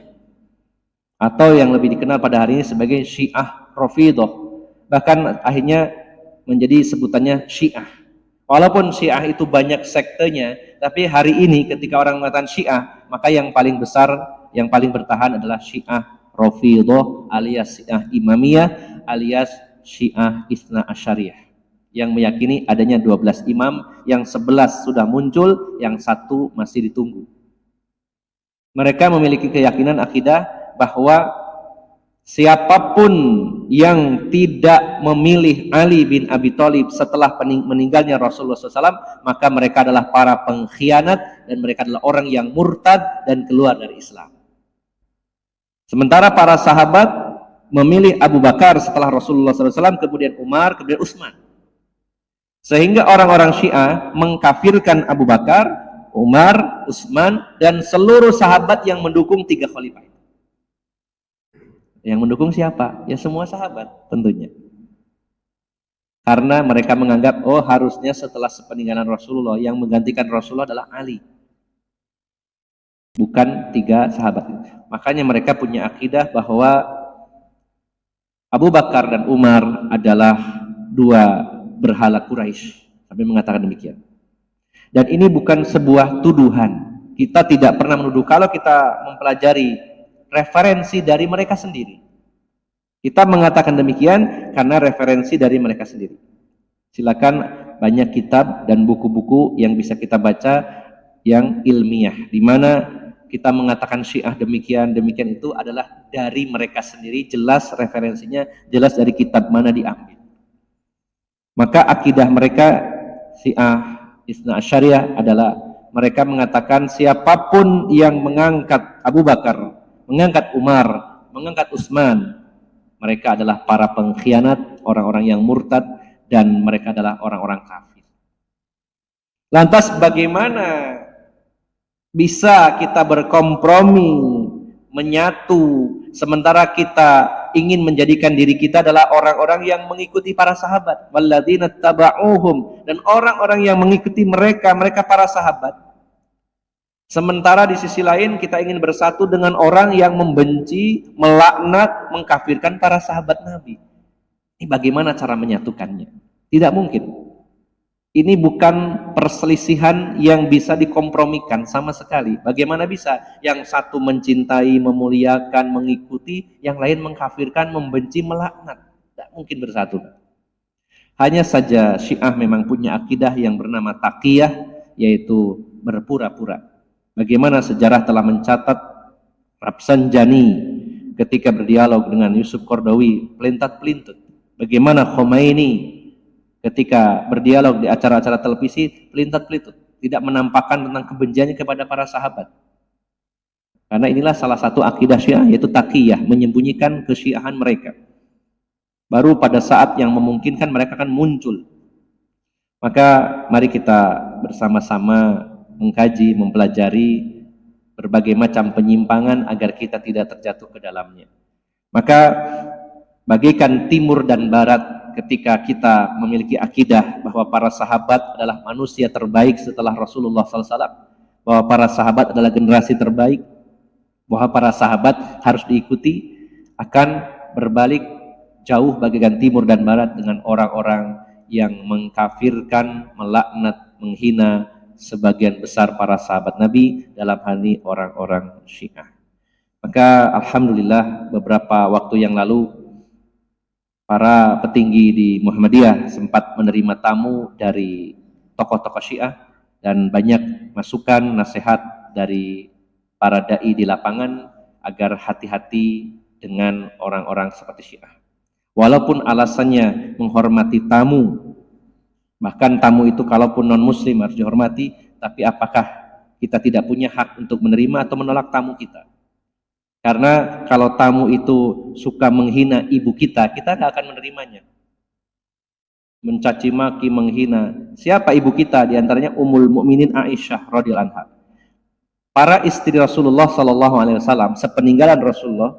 atau yang lebih dikenal pada hari ini sebagai Syiah Rafidhah. Bahkan akhirnya menjadi sebutannya Syiah. Walaupun Syiah itu banyak sektenya, tapi hari ini ketika orang mengatakan Syiah, maka yang paling besar, yang paling bertahan adalah Syiah Rafidhah alias Syiah Imamiyah alias Syiah Itsna Asyariyah, yang meyakini adanya 12 imam, yang 11 sudah muncul, yang satu masih ditunggu. Mereka memiliki keyakinan akidah bahwa siapapun yang tidak memilih Ali bin Abi Thalib setelah meninggalnya Rasulullah SAW, maka mereka adalah para pengkhianat dan mereka adalah orang yang murtad dan keluar dari Islam. Sementara para sahabat memilih Abu Bakar setelah Rasulullah SAW, kemudian Umar, kemudian Utsman. Sehingga orang-orang Syiah mengkafirkan Abu Bakar, Umar, Utsman, dan seluruh sahabat yang mendukung 3 khalifah. Yang mendukung siapa? Ya semua sahabat tentunya. Karena mereka menganggap, oh harusnya setelah sepeninggalan Rasulullah yang menggantikan Rasulullah adalah Ali, bukan 3 sahabat. Makanya mereka punya akidah bahwa Abu Bakar dan Umar adalah 2 berhala Quraisy, sampai mengatakan demikian. Dan ini bukan sebuah tuduhan. Kita tidak pernah menuduh. Kalau kita mempelajari referensi dari mereka sendiri, kita mengatakan demikian karena referensi dari mereka sendiri. Silakan, banyak kitab dan buku-buku yang bisa kita baca yang ilmiah, di mana kita mengatakan Syiah demikian itu adalah dari mereka sendiri, jelas referensinya, jelas dari kitab mana diambil. Maka akidah mereka Syiah Itsna Asyariyah adalah mereka mengatakan siapapun yang mengangkat Abu Bakar, mengangkat Umar, mengangkat Utsman, mereka adalah para pengkhianat, orang-orang yang murtad, dan mereka adalah orang-orang kafir. Lantas bagaimana bisa kita berkompromi, menyatu, sementara kita ingin menjadikan diri kita adalah orang-orang yang mengikuti para sahabat, walladzina taba'uhum, dan orang-orang yang mengikuti mereka para sahabat. Sementara di sisi lain kita ingin bersatu dengan orang yang membenci, melaknat, mengkafirkan para sahabat Nabi. Ini bagaimana cara menyatukannya? Tidak mungkin. Ini bukan perselisihan yang bisa dikompromikan sama sekali. Bagaimana bisa yang satu mencintai, memuliakan, mengikuti, yang lain mengkafirkan, membenci, melaknat? Tidak mungkin bersatu. Hanya saja Syiah memang punya akidah yang bernama taqiyah, yaitu berpura-pura. Bagaimana sejarah telah mencatat Rafsanjani ketika berdialog dengan Yusuf Qaradawi pelintat-pelintut. Bagaimana Khomeini ketika berdialog di acara-acara televisi pelintat-pelintut, tidak menampakkan tentang kebenciannya kepada para sahabat. Karena inilah salah satu akidah Syiah, yaitu taqiyah, menyembunyikan kesyiahan mereka. Baru pada saat yang memungkinkan mereka akan muncul. Maka mari kita bersama-sama mengkaji, mempelajari berbagai macam penyimpangan agar kita tidak terjatuh ke dalamnya. Maka bagaikan timur dan barat, ketika kita memiliki akidah bahwa para sahabat adalah manusia terbaik setelah Rasulullah SAW, bahwa para sahabat adalah generasi terbaik, bahwa para sahabat harus diikuti, akan berbalik jauh bagaikan timur dan barat dengan orang-orang yang mengkafirkan, melaknat, menghina sebagian besar para sahabat Nabi, dalam hal ini orang-orang Syiah. Maka alhamdulillah beberapa waktu yang lalu para petinggi di Muhammadiyah sempat menerima tamu dari tokoh-tokoh Syiah dan banyak masukan, nasihat dari para dai di lapangan agar hati-hati dengan orang-orang seperti Syiah. Walaupun alasannya menghormati tamu, bahkan tamu itu kalaupun non-muslim harus dihormati, tapi apakah kita tidak punya hak untuk menerima atau menolak tamu kita? Karena kalau tamu itu suka menghina ibu kita nggak akan menerimanya. Mencaci maki, menghina. Siapa ibu kita? Di antaranya Ummul Mukminin Aisyah radhiyallahu anha. Para istri Rasulullah sallallahu alaihi wasallam sepeninggalan Rasulullah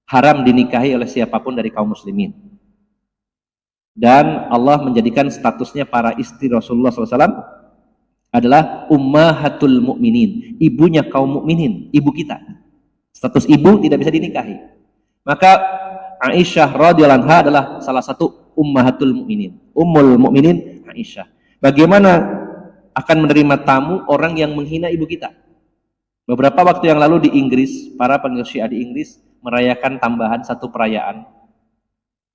haram dinikahi oleh siapapun dari kaum muslimin. Dan Allah menjadikan statusnya para istri Rasulullah SAW adalah ummahatul mukminin, ibunya kaum mukminin, ibu kita. Status ibu tidak bisa dinikahi. Maka Aisyah radhiyallahu anha adalah salah satu ummahatul mukminin, ummul mukminin Aisyah. Bagaimana akan menerima tamu orang yang menghina ibu kita? Beberapa waktu yang lalu di Inggris, para pengikut Syiah di Inggris merayakan tambahan satu perayaan,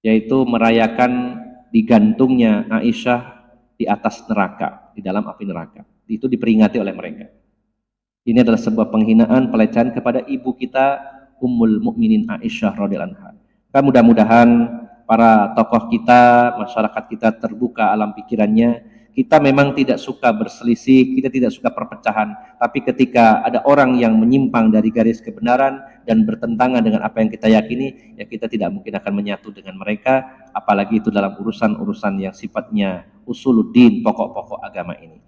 yaitu merayakan digantungnya Aisyah di atas neraka, di dalam api neraka. Itu diperingati oleh mereka. Ini adalah sebuah penghinaan, pelecehan kepada ibu kita Ummul Mukminin Aisyah radhiyallahu anha. Mudah-mudahan para tokoh kita, masyarakat kita terbuka alam pikirannya. Kita memang tidak suka berselisih, kita tidak suka perpecahan, tapi ketika ada orang yang menyimpang dari garis kebenaran dan bertentangan dengan apa yang kita yakini, ya kita tidak mungkin akan menyatu dengan mereka, apalagi itu dalam urusan-urusan yang sifatnya usuluddin, pokok-pokok agama ini.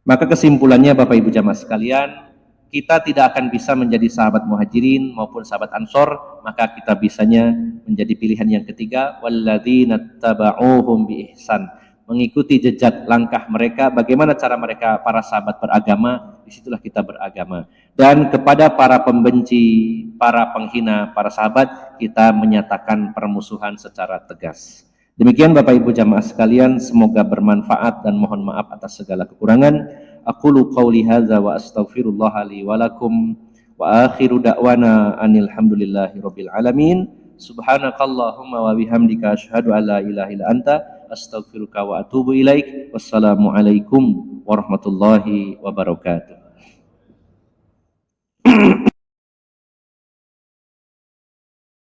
Maka kesimpulannya Bapak Ibu jamaah sekalian, kita tidak akan bisa menjadi sahabat muhajirin maupun sahabat ansor, maka kita bisanya menjadi pilihan yang ketiga, walladzina taba'uhum bi ihsan, mengikuti jejak langkah mereka, bagaimana cara mereka para sahabat beragama, disitulah kita beragama. Dan kepada para pembenci, para penghina, para sahabat, kita menyatakan permusuhan secara tegas. Demikian Bapak Ibu jamaah sekalian, semoga bermanfaat dan mohon maaf atas segala kekurangan. Aqulu qawli hadza wa astaghfirullah li wa lakum wa akhiru da'wana anil hamdulillahi rabbil alamin. Subhanakallahumma wa bihamdika asyhadu an la ilaha illa anta astaghfiruka wa atubu ilaik. Wassalamualaikum warahmatullahi wabarakatuh.